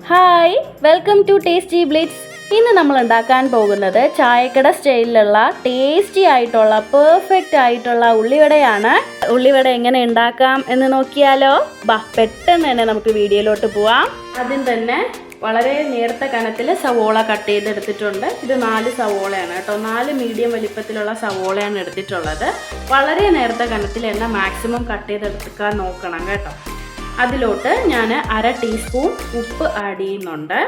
Hi, welcome to Tasty Blitz. ഇന്ന് നമ്മൾ ഉണ്ടാക്കാൻ പോകുന്നത് ചായക്കട സ്റ്റൈലിലുള്ള ടേസ്റ്റി ആയിട്ടുള്ള പെർഫെക്റ്റ് ആയിട്ടുള്ള ഉള്ളിവടയാണ്. ഉള്ളിവട എങ്ങനെ ഉണ്ടാക്കാം എന്ന് നോക്കിയാലോ? പെട്ടെന്ന് തന്നെ നമുക്ക് വീഡിയോയിലോട്ട് പോവാം. ആദ്യം തന്നെ വളരെ നേർത്ത കനത്തിൽ സവോള കട്ട് ചെയ്തെടുത്തിട്ടുണ്ട്. ഇത് 4 സവോളയാണ് കേട്ടോ. 4 മീഡിയം വലിപ്പത്തിലുള്ള സവോളയാണ് എടുത്തിട്ടുള്ളത്. വളരെ നേർത്ത കനത്തിൽ തന്നെ മാക്സിമം കട്ട് ചെയ്തെടുക്കാൻ നോക്കണം കേട്ടോ. അതിലോട്ട് ഞാൻ 1/2 ടീസ്പൂൺ ഉപ്പ് ആഡ് ചെയ്യുന്നുണ്ട്.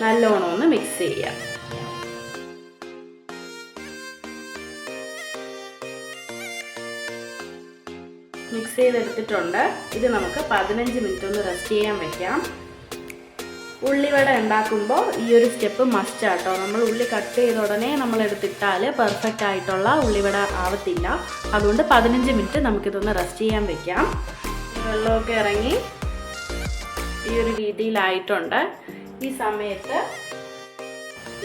നല്ലോണം ഒന്ന് മിക്സ് ചെയ്യാം. മിക്സ് ചെയ്തെടുത്തിട്ടുണ്ട്. ഇത് നമുക്ക് 15 മിനിറ്റ് ഒന്ന് റെസ്റ്റ് ചെയ്യാൻ വെക്കാം. ഉള്ളിവട ഉണ്ടാക്കുമ്പോൾ ഈ ഒരു സ്റ്റെപ്പ് മസ്റ്റ് ആട്ടോ. നമ്മൾ ഉള്ളി കട്ട് ചെയ്ത ഉടനെ നമ്മൾ എടുത്തിട്ടാൽ പെർഫെക്റ്റ് ആയിട്ടുള്ള ഉള്ളിവട ആവത്തില്ല. അതുകൊണ്ട് 15 മിനിറ്റ് നമുക്കിതൊന്ന് റെസ്റ്റ് ചെയ്യാൻ വെക്കാം. വെള്ളമൊക്കെ ഇറങ്ങി ഈ ഒരു രീതിയിലായിട്ടുണ്ട്. ഈ സമയത്ത്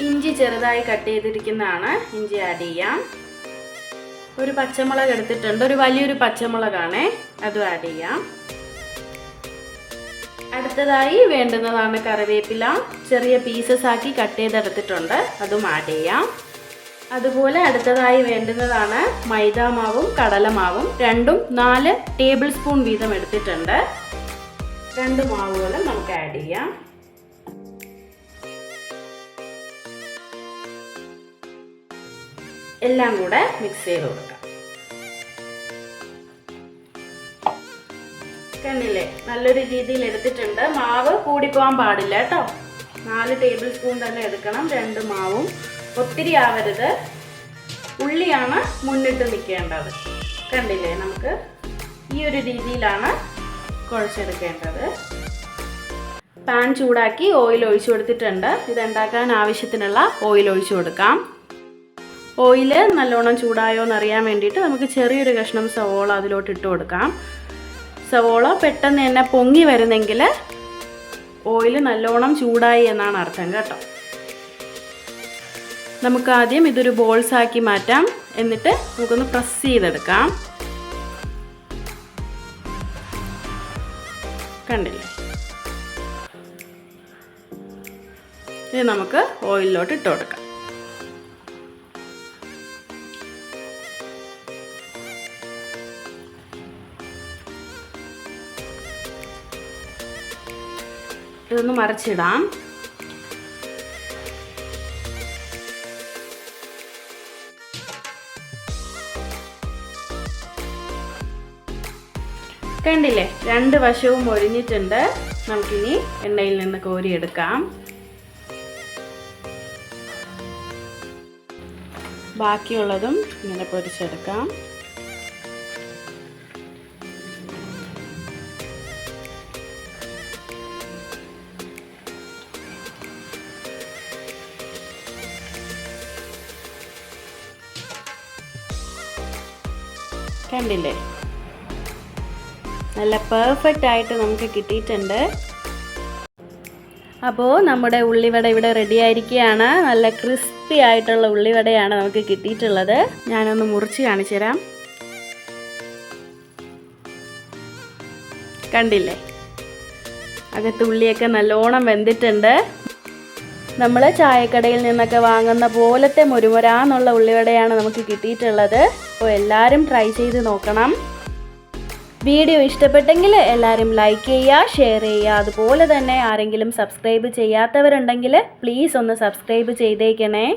ഇഞ്ചി ചെറുതായി കട്ട് ചെയ്തിരിക്കുന്നതാണ്. ഇഞ്ചി ആഡ് ചെയ്യാം. ഒരു പച്ചമുളക് എടുത്തിട്ടുണ്ട്. ഒരു വലിയൊരു പച്ചമുളകാണ്, അതും ആഡ് ചെയ്യാം. അടുത്തതായി വേണ്ടുന്നതാണ് കറിവേപ്പില. ചെറിയ പീസസ് ആക്കി കട്ട് ചെയ്തെടുത്തിട്ടുണ്ട്, അതും ആഡ് ചെയ്യാം. അതുപോലെ അടുത്തതായി വേണ്ടുന്നതാണ് മൈദാമാവും കടലമാവും. രണ്ടും 4 ടേബിൾ സ്പൂൺ വീതം എടുത്തിട്ടുണ്ട്. 2 മാവുകളും നമുക്ക് ആഡ് ചെയ്യാം. എല്ലാം കൂടെ മിക്സ് ചെയ്ത് കൊടുക്കാം. കണ്ടില്ലേ, നല്ലൊരു രീതിയിൽ എടുത്തിട്ടുണ്ട്. മാവ് കൂടിപ്പോകാൻ പാടില്ല കേട്ടോ. 4 ടേബിൾ സ്പൂൺ തന്നെ എടുക്കണം. 2 മാവും ഒത്തിരി ആവരുത്. ഉള്ളിയാണ് മുന്നിട്ട് നിൽക്കേണ്ടത്. കണ്ടില്ലേ, നമുക്ക് ഈ ഒരു രീതിയിലാണ് കുഴച്ചെടുക്കേണ്ടത്. പാൻ ചൂടാക്കി ഓയിൽ ഒഴിച്ചു കൊടുത്തിട്ടുണ്ട്. ഇതുണ്ടാക്കാൻ ആവശ്യത്തിനുള്ള ഓയിൽ ഒഴിച്ചു കൊടുക്കാം. ഓയിൽ നല്ലോണം ചൂടായോ എന്നറിയാൻ വേണ്ടിയിട്ട് നമുക്ക് ചെറിയൊരു കഷ്ണം സവോള അതിലോട്ട് ഇട്ട് കൊടുക്കാം. സവോള പെട്ടെന്ന് തന്നെ പൊങ്ങി വരുന്നെങ്കിൽ ഓയിൽ നല്ലോണം ചൂടായി എന്നാണ് അർത്ഥം കേട്ടോ. നമുക്ക് ആദ്യം ഇതൊരു ബോൾസ് ആക്കി മാറ്റാം. എന്നിട്ട് നമുക്കൊന്ന് പ്രസ് ചെയ്തെടുക്കാം. കണ്ടില്ലേ, ഇത് നമുക്ക് ഓയിലിലോട്ട് ഇട്ട് കൊടുക്കാം. ഇതൊന്ന് മറിച്ചിടാം. കണ്ടില്ലേ, 2 വശവും ഒഴിഞ്ഞിട്ടുണ്ട്. നമുക്കിനി എണ്ണയിൽ നിന്ന് കോരിയെടുക്കാം. ബാക്കിയുള്ളതും ഇങ്ങനെ പൊരിച്ചെടുക്കാം. കണ്ടില്ലേ, നല്ല പെർഫെക്റ്റ് ആയിട്ട് നമുക്ക് കിട്ടിയിട്ടുണ്ട്. അപ്പോൾ നമ്മുടെ ഉള്ളിവട ഇവിടെ റെഡി ആയിരിക്കുകയാണ്. നല്ല ക്രിസ്പി ആയിട്ടുള്ള ഉള്ളിവടയാണ് നമുക്ക് കിട്ടിയിട്ടുള്ളത്. ഞാനൊന്ന് മുറിച്ച് കാണിച്ചു തരാം. കണ്ടില്ലേ, അകത്ത് ഉള്ളിയൊക്കെ നല്ലോണം വെന്തിട്ടുണ്ട്. നമ്മൾ ചായക്കടയിൽ നിന്നൊക്കെ വാങ്ങുന്ന പോലത്തെ മുരുമുരാന്നുള്ള ഉള്ളിവടയാണ് നമുക്ക് കിട്ടിയിട്ടുള്ളത്. അപ്പോൾ എല്ലാവരും ട്രൈ ചെയ്ത് നോക്കണം. വീഡിയോ ഇഷ്ടപ്പെട്ടെങ്കിൽ എല്ലാവരും ലൈക്ക് ചെയ്യുക, ഷെയർ ചെയ്യുക. അതുപോലെ തന്നെ ആരെങ്കിലും സബ്സ്ക്രൈബ് ചെയ്യാത്തവരുണ്ടെങ്കിൽ പ്ലീസ് ഒന്ന് സബ്സ്ക്രൈബ് ചെയ്തേക്കണേ.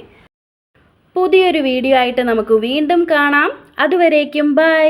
പുതിയൊരു വീഡിയോ ആയിട്ട് നമുക്ക് വീണ്ടും കാണാം. അതുവരേക്കും ബൈ.